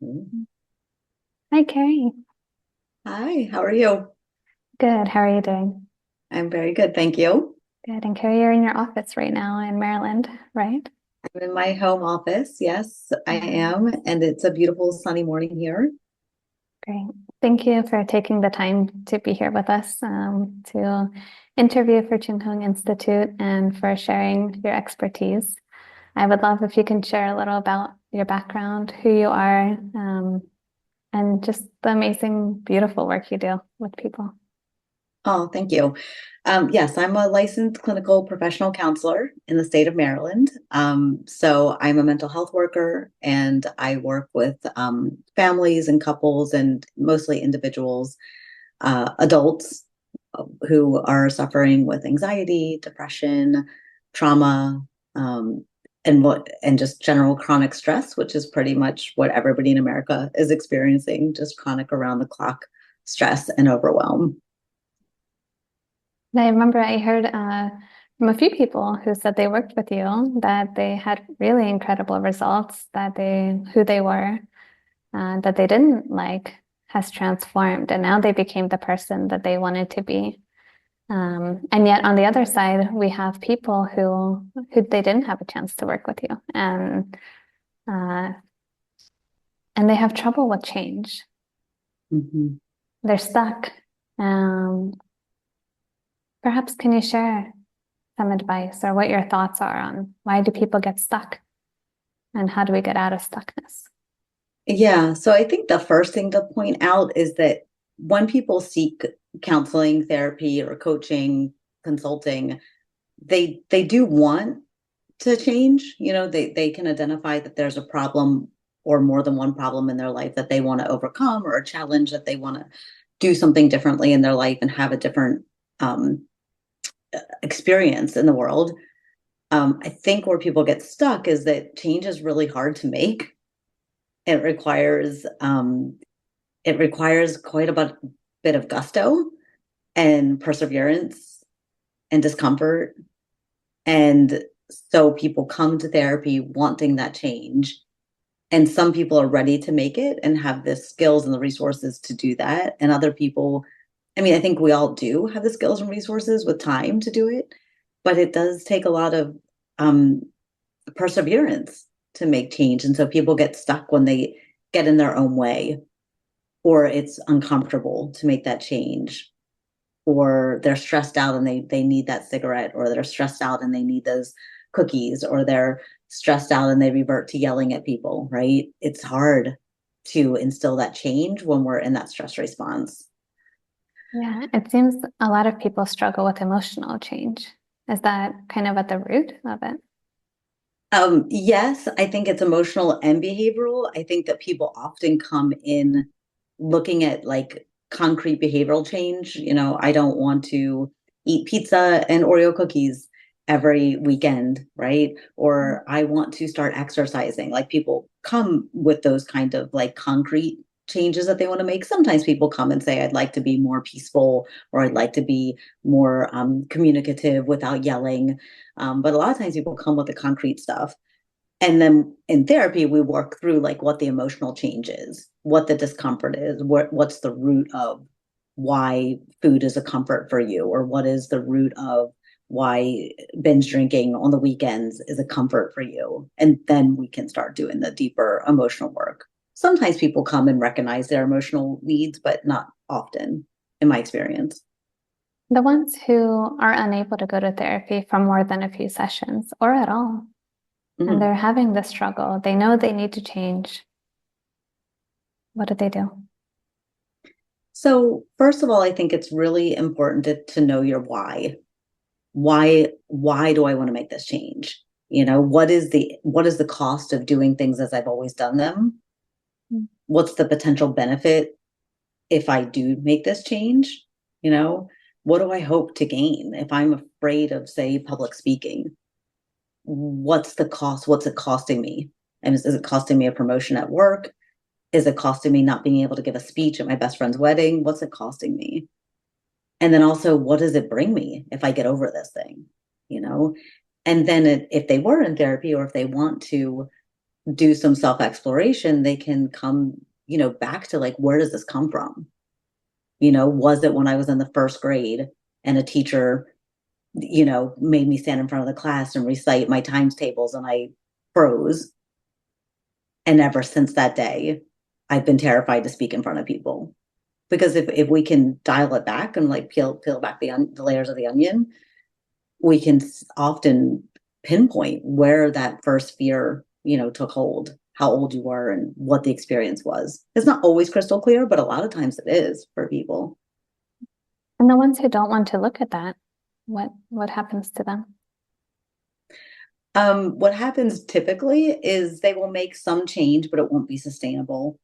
Mm. Hi, Carrie. Hi, how are you? Good. How are you doing? I'm very good, thank you. Good. And Carrie, you're in your office right now in Maryland, right? I'm in my home office. Yes, I Yeah. am. And it's a beautiful sunny morning here. Great. Thank you for taking the time to be here with us to interview for Chung Institute and for sharing your expertise. I would love if you can share a little about your background, who you are, and just the amazing, beautiful work you do with people. Oh, thank you. Yes, I'm a licensed clinical professional counselor in the state of Maryland. So I'm a mental health worker and I work with families and couples and mostly individuals, adults who are suffering with anxiety, depression, trauma, um, and just general chronic stress, which is pretty much what everybody in America is experiencing, just chronic around the clock stress and overwhelm. I remember I heard from a few people who said they worked with you that they had really incredible results, that who they were, that they didn't like has transformed, and now they became the person that they wanted to be. And yet on the other side, we have people who they didn't have a chance to work with you, uh, and they have trouble with change. Mhm. They're stuck. Um, Perhaps can you share some advice or what your thoughts are on why do people get stuck and how do we get out of stuckness? Yeah, so I think the first thing to point out is that when people seek counseling, therapy, or coaching, consulting, they do want to change. They can identify that there's a problem or more than one problem in their life that they want to overcome, or a challenge that they want to do something differently in their life and have a different um, experience in the world. I think where people get stuck is that change is really hard to make. It requires it requires quite a bit of gusto and perseverance and discomfort. And so people come to therapy wanting that change. And some people are ready to make it and have the skills and the resources to do that. And other people, I mean, I think we all do have the skills and resources with time to do it, but it does take a lot of um, perseverance to make change. And so people get stuck when they get in their own way, or it's uncomfortable to make that change, or they're stressed out and they need that cigarette, or they're stressed out and they need those cookies, or they're stressed out and they revert to yelling at people, right? It's hard to instill that change when we're in that stress response. Yeah, it seems a lot of people struggle with emotional change. Is that kind of at the root of it? Yes, I think it's emotional and behavioral. I think that people often come in looking at like concrete behavioral change. I don't want to eat pizza and Oreo cookies every weekend, right? Or I want to start exercising. Like people come with those kind of like concrete changes that they want to make. Sometimes people come and say, I'd like to be more peaceful, or I'd like to be more communicative without yelling. But a lot of times people come with the concrete stuff. And then in therapy, we work through like what the emotional change is, what the discomfort is, what's the root of why food is a comfort for you, or what is the root of why binge drinking on the weekends is a comfort for you. And then we can start doing the deeper emotional work. Sometimes people come and recognize their emotional needs, but not often, in my experience. The ones who are unable to go to therapy for more than a few sessions or at all, and Mhm. they're having this struggle, they know they need to change. What do they do? So, first of all, I think it's really important to know your why. Why do I want to make this change? What is the cost of doing things as I've always done them? What's the potential benefit if I do make this change? You know, what do I hope to gain if I'm afraid of, say, public speaking? What's the cost? What's it costing me? And is it costing me a promotion at work? Is it costing me not being able to give a speech at my best friend's wedding? What's it costing me? And then also, what does it bring me if I get over this thing? You know, and then if they were in therapy, or if they want to do some self-exploration, they can come, back to like, where does this come from? Was it when I was in the first grade and a teacher, made me stand in front of the class and recite my times tables and I froze? And ever since that day, I've been terrified to speak in front of people. Because if we can dial it back and like peel back the layers of the onion, we can often pinpoint where that first fear, took hold, how old you were, and what the experience was. It's not always crystal clear, but a lot of times it is for people. And the ones who don't want to look at that, what happens to them? What happens typically is they will make some change, but it won't be sustainable.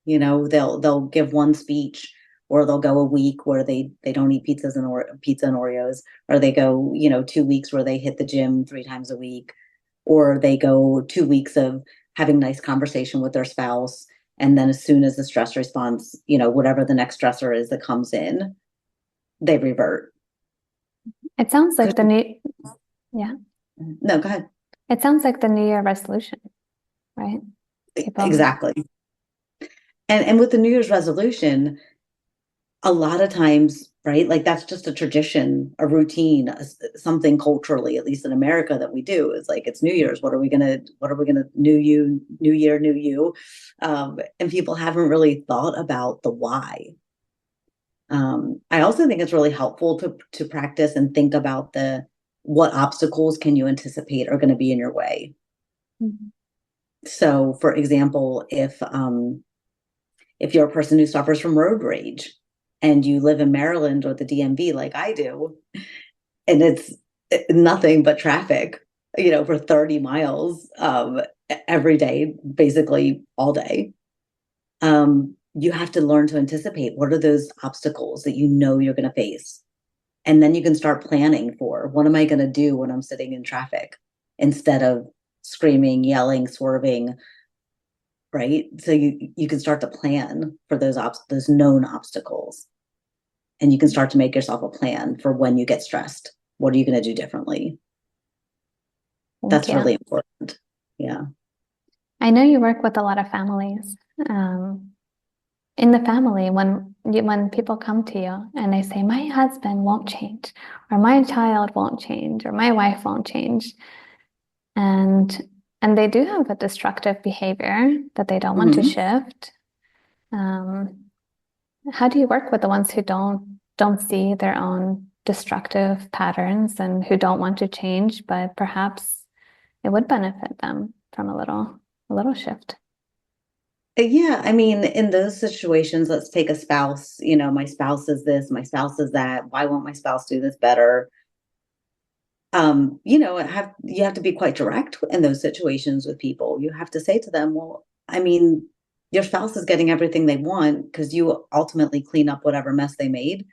They'll give one speech, or they'll go a week where they don't eat pizza and Oreos, or they go 2 weeks where they hit the gym 3 times a week, or they go 2 weeks of having nice conversation with their spouse, and then as soon as the stress response, whatever the next stressor is that comes in, they revert. It sounds like yeah. No, go ahead. It sounds like the New Year resolution, right? Exactly. And with the New Year's resolution, a lot of times, right, like that's just a tradition, a routine, something culturally, at least in America, that we do. It's like, it's New Year's. What are we gonna new year, new you? And people haven't really thought about the why. I also think it's really helpful to practice and think about what obstacles can you anticipate are going to be in your way. Mm-hmm. So, for example, if you're a person who suffers from road rage and you live in Maryland or the DMV like I do, and it's nothing but traffic, for 30 miles every day, basically all day, you have to learn to anticipate what are those obstacles that you're going to face. And then you can start planning for, what am I going to do when I'm sitting in traffic, instead of screaming, yelling, swerving, right? So you can start to plan for those known obstacles. And you can start to make yourself a plan for when you get stressed. What are you going to do differently? That's really important. Yeah. I know you work with a lot of families. In the family, when people come to you and they say, my husband won't change, or my child won't change, or my wife won't change, and they do have a destructive behavior that they don't want to shift. How do you work with the ones who don't see their own destructive patterns and who don't want to change, but perhaps it would benefit them from a little shift? Yeah, I mean, in those situations, let's take a spouse, my spouse is this, my spouse is that. Why won't my spouse do this better? You have to be quite direct in those situations with people. You have to say to them, well, I mean, your spouse is getting everything they want because you ultimately clean up whatever mess they made,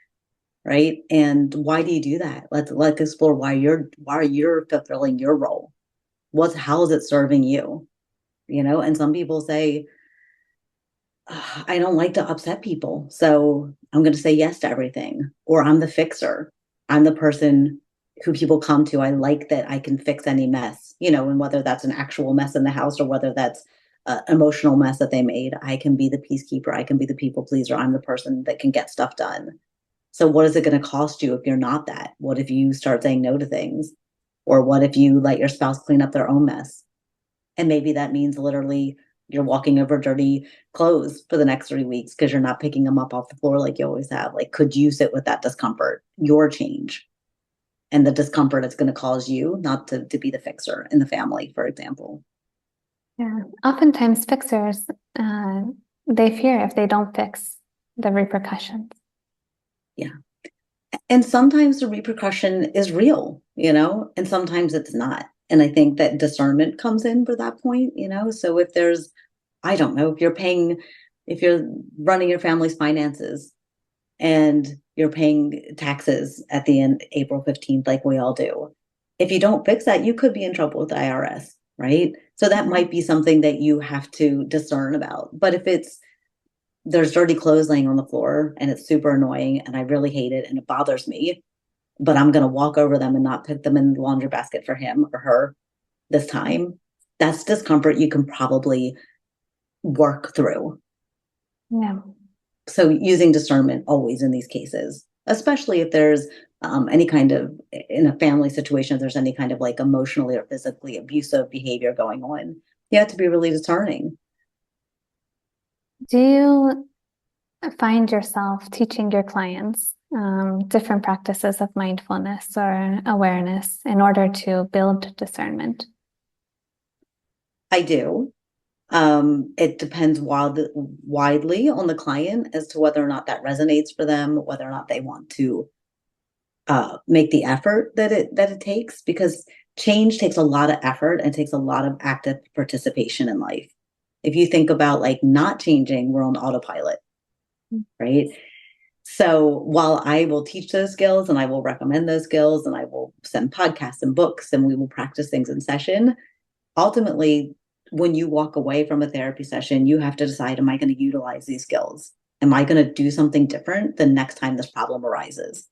right? And why do you do that? Let's explore why you're fulfilling your role. How is it serving you? And some people say, I don't like to upset people, so I'm going to say yes to everything. Or I'm the fixer. I'm the person who people come to. I like that I can fix any mess, and whether that's an actual mess in the house or whether that's an emotional mess that they made, I can be the peacekeeper. I can be the people pleaser. I'm the person that can get stuff done. So what is it going to cost you if you're not that? What if you start saying no to things? Or what if you let your spouse clean up their own mess? And maybe that means literally you're walking over dirty clothes for the next 3 weeks because you're not picking them up off the floor like you always have. Like, could you sit with that discomfort, your change, and the discomfort it's going to cause you, not to be the fixer in the family, for example? Yeah, oftentimes fixers, they fear if they don't fix the repercussions. Yeah. And sometimes the repercussion is real, and sometimes it's not. And I think that discernment comes in for that point, So if there's, I don't know, if you're running your family's finances and you're paying taxes at the end, April 15th, like we all do, if you don't fix that, you could be in trouble with the IRS, right? So that might be something that you have to discern about. But if there's dirty clothes laying on the floor and it's super annoying and I really hate it and it bothers me, but I'm going to walk over them and not put them in the laundry basket for him or her this time, that's discomfort you can probably work through. Yeah. So using discernment always in these cases, especially if there's any kind of, in a family situation, if there's any kind of like emotionally or physically abusive behavior going on, you have to be really discerning. Do you find yourself teaching your clients different practices of mindfulness or awareness in order to build discernment? I do. It depends widely on the client as to whether or not that resonates for them, whether or not they want to make the effort that it takes, because change takes a lot of effort and takes a lot of active participation in life. If you think about like not changing, we're on autopilot, right? So while I will teach those skills and I will recommend those skills and I will send podcasts and books and we will practice things in session, ultimately, when you walk away from a therapy session, you have to decide, am I going to utilize these skills? Am I going to do something different the next time this problem arises?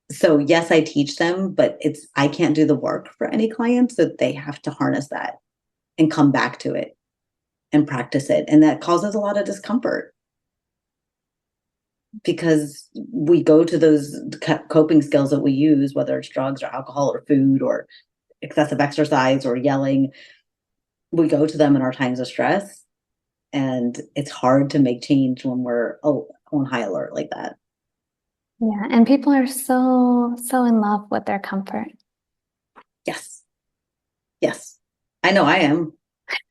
So yes, I teach them, but I can't do the work for any clients, so they have to harness that and come back to it and practice it. And that causes a lot of discomfort because we go to those coping skills that we use, whether it's drugs or alcohol or food or excessive exercise or yelling. We go to them in our times of stress, and it's hard to make change when we're on high alert like that. Yeah, and people are so in love with their comfort. Yes. Yes. I know I am.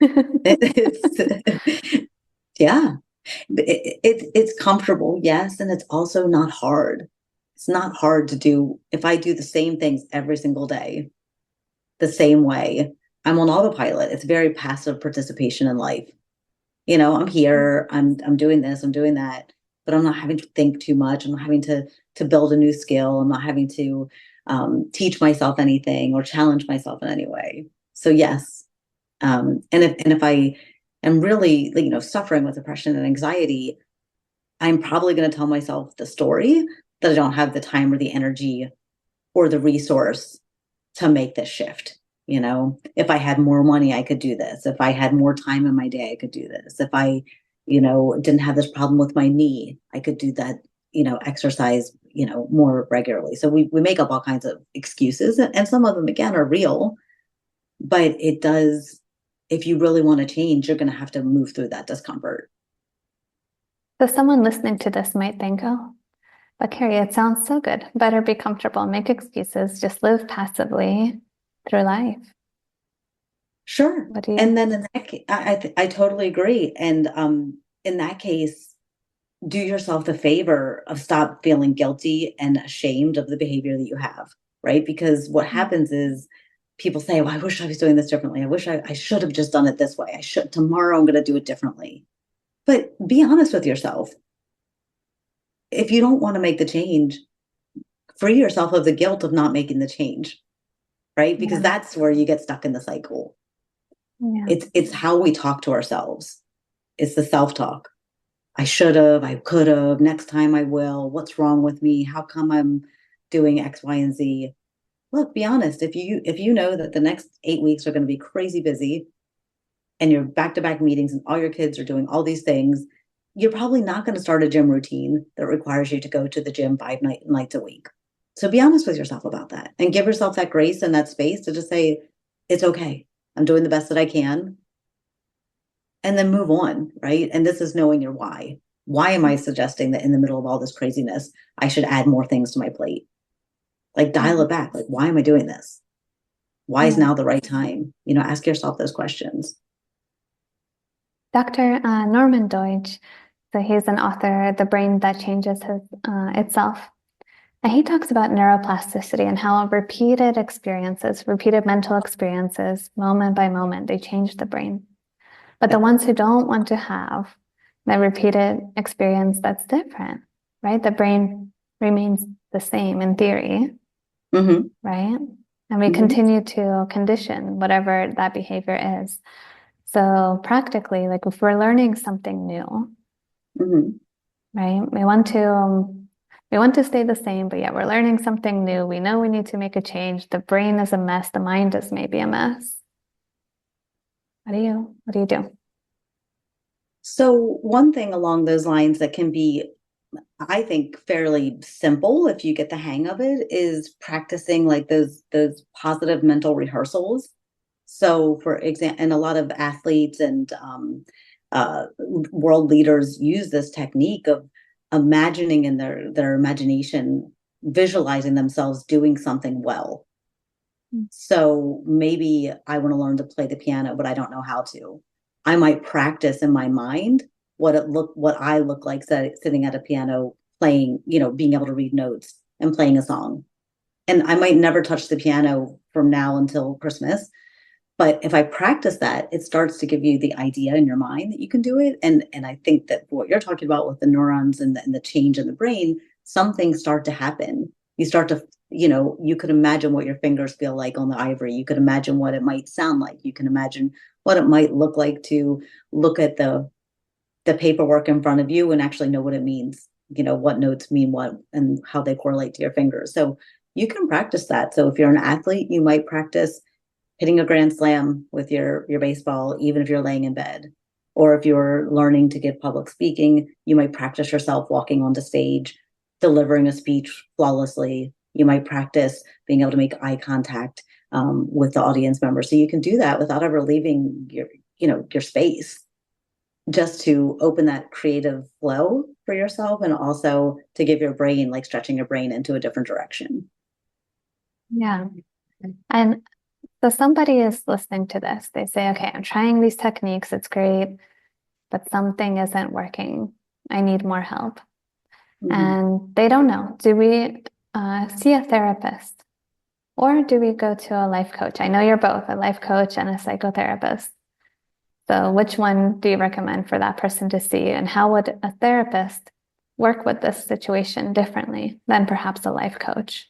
It's, yeah. It's comfortable, yes, and it's also not hard. It's not hard to do. If I do the same things every single day, the same way, I'm on autopilot. It's very passive participation in life. I'm here, I'm doing this, I'm doing that, but I'm not having to think too much. I'm not having to build a new skill. I'm not having to teach myself anything or challenge myself in any way. So yes, and if I am really suffering with depression and anxiety, I'm probably going to tell myself the story that I don't have the time or the energy or the resource to make this shift. If I had more money, I could do this. If I had more time in my day, I could do this. If I, didn't have this problem with my knee, I could do that, exercise, more regularly. So we make up all kinds of excuses, and some of them, again, are real, but it does, if you really want to change, you're going to have to move through that discomfort. So someone listening to this might think, oh, but Carrie, it sounds so good. Better be comfortable, make excuses, just live passively through life. Sure. What do you? And then in that case, I totally agree. And in that case, do yourself the favor of stop feeling guilty and ashamed of the behavior that you have, right? Because what happens is people say, well, I wish I was doing this differently. I wish I should have just done it this way. Tomorrow I'm going to do it differently. But be honest with yourself. If you don't want to make the change, free yourself of the guilt of not making the change, right? Because that's where you get stuck in the cycle. Yeah. It's how we talk to ourselves. It's the self-talk. I should have, I could have, next time I will. What's wrong with me? How come I'm doing X, Y, and Z? Look, be honest. If you know that the next 8 weeks are going to be crazy busy and you're back-to-back meetings and all your kids are doing all these things, you're probably not going to start a gym routine that requires you to go to the gym 5 nights a week. So be honest with yourself about that and give yourself that grace and that space to just say, it's okay. I'm doing the best that I can. And then move on, right? And this is knowing your why. Why am I suggesting that in the middle of all this craziness, I should add more things to my plate? Like dial it back. Like, why am I doing this? Why is now the right time? Ask yourself those questions. Dr. Norman Deutsch, so he's an author, The Brain That Changes Itself. And he talks about neuroplasticity and how repeated mental experiences, moment by moment, they change the brain. But the ones who don't want to have that repeated experience that's different, right? The brain remains the same in theory, right? And we continue to condition whatever that behavior is. So practically, like if we're learning something new, right? We want to stay the same, but yet we're learning something new. We know we need to make a change. The brain is a mess. The mind is maybe a mess. What do you do? So one thing along those lines that can be, I think, fairly simple if you get the hang of it is practicing like those positive mental rehearsals. So for example, and a lot of athletes and world leaders use this technique of imagining in their imagination, visualizing themselves doing something well. So maybe I want to learn to play the piano, but I don't know how to. I might practice in my mind what I look like sitting at a piano playing, being able to read notes and playing a song. And I might never touch the piano from now until Christmas. But if I practice that, it starts to give you the idea in your mind that you can do it. And I think that what you're talking about with the neurons and the change in the brain, some things start to happen. You start to, you could imagine what your fingers feel like on the ivory. You could imagine what it might sound like. You can imagine what it might look like to look at the paperwork in front of you and actually know what it means, what notes mean what and how they correlate to your fingers. So you can practice that. So if you're an athlete, you might practice hitting a grand slam with your baseball, even if you're laying in bed. Or if you're learning to give public speaking, you might practice yourself walking onto stage, delivering a speech flawlessly. You might practice being able to make eye contact with the audience member. So you can do that without ever leaving your space, just to open that creative flow for yourself and also to give your brain, like stretching your brain into a different direction. Yeah. And so somebody is listening to this. They say, okay, I'm trying these techniques. It's great, but something isn't working. I need more help. Mm-hmm. And they don't know. Do we see a therapist or do we go to a life coach? I know you're both a life coach and a psychotherapist. So which one do you recommend for that person to see? And how would a therapist work with this situation differently than perhaps a life coach?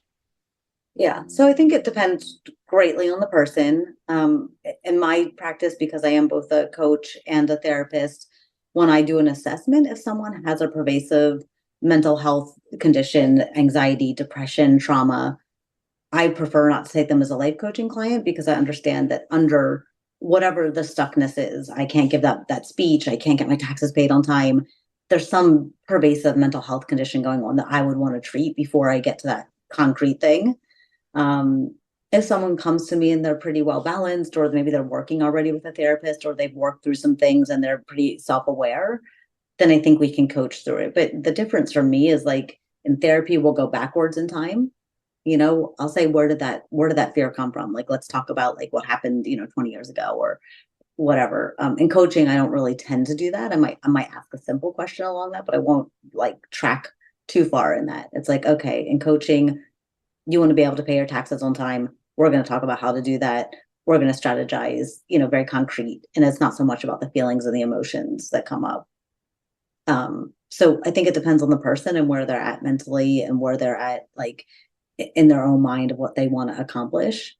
Yeah, so I think it depends greatly on the person. In my practice, because I am both a coach and a therapist, when I do an assessment, if someone has a pervasive mental health condition, anxiety, depression, trauma, I prefer not to take them as a life coaching client because I understand that under whatever the stuckness is, I can't give that speech, I can't get my taxes paid on time. There's some pervasive mental health condition going on that I would want to treat before I get to that concrete thing. Um, if someone comes to me and they're pretty well balanced, or maybe they're working already with a therapist, or they've worked through some things and they're pretty self-aware, then I think we can coach through it. But the difference for me is like in therapy, we'll go backwards in time. I'll say, where did that fear come from? Like, let's talk about like what happened, 20 years ago or whatever. In coaching, I don't really tend to do that. I might ask a simple question along that, but I won't like track too far in that. It's like, okay, in coaching, you want to be able to pay your taxes on time. We're going to talk about how to do that. We're going to strategize, very concrete. And it's not so much about the feelings and the emotions that come up. So I think it depends on the person and where they're at mentally and where they're at, like in their own mind of what they want to accomplish.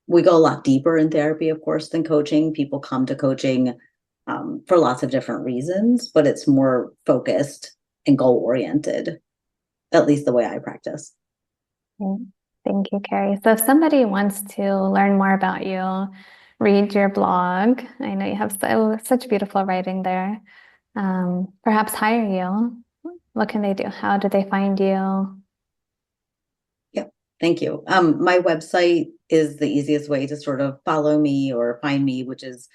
We go a lot deeper in therapy, of course, than coaching. People come to coaching for lots of different reasons, but it's more focused and goal oriented, at least the way I practice. Thank you, Carrie. So if somebody wants to learn more about you, read your blog, I know you have such beautiful writing there, perhaps hire you, what can they do? How do they find you? Yep. Thank you. My website is the easiest way to sort of follow me or find me, which is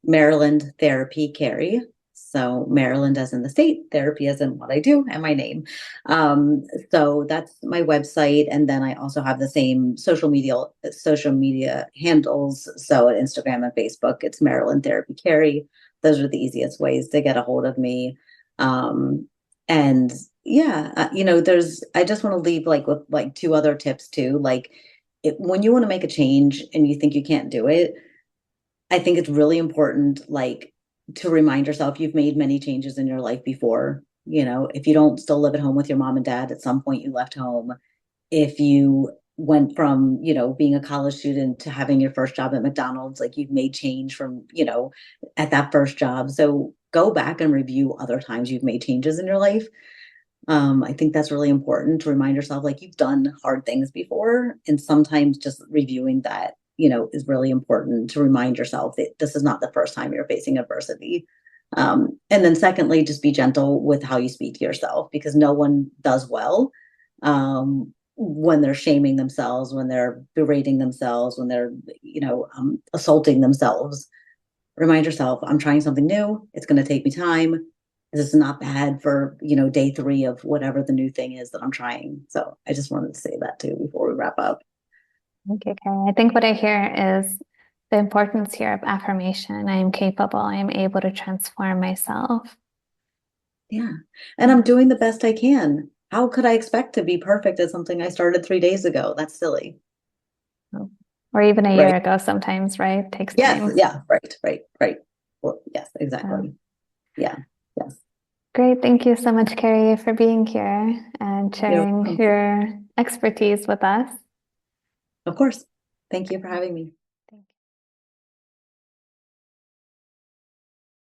Maryland Therapy Carrie. So Maryland as in the state, therapy as in what I do, and my name. So that's my website. And then I also have the same social media handles. So at Instagram and Facebook, it's Maryland Therapy Carrie. Those are the easiest ways to get a hold of me. And yeah, I just want to leave like with like two other tips too. Like when you want to make a change and you think you can't do it, I think it's really important, like, to remind yourself you've made many changes in your life before. If you don't still live at home with your mom and dad, at some point you left home. If you went from, being a college student to having your first job at McDonald's, like you've made change from, at that first job. So go back and review other times you've made changes in your life. I think that's really important to remind yourself, like you've done hard things before, and sometimes just reviewing that, is really important to remind yourself that this is not the first time you're facing adversity. And then secondly, just be gentle with how you speak to yourself, because no one does well when they're shaming themselves, when they're berating themselves, when they're, assaulting themselves. Remind yourself, I'm trying something new. It's going to take me time. This is not bad for, day 3 of whatever the new thing is that I'm trying. So I just wanted to say that too before we wrap up. Okay, Carrie. I think what I hear is the importance here of affirmation. I am capable. I am able to transform myself. Yeah. And I'm doing the best I can. How could I expect to be perfect at something I started 3 days ago? That's silly. Or even a Right. year ago sometimes, right? It takes Yes. time. Yeah. Right. Well, yes, exactly. Yeah. Yes. Great. Thank you so much, Carrie, for being here and sharing your expertise with us. Of course. Thank you for having me.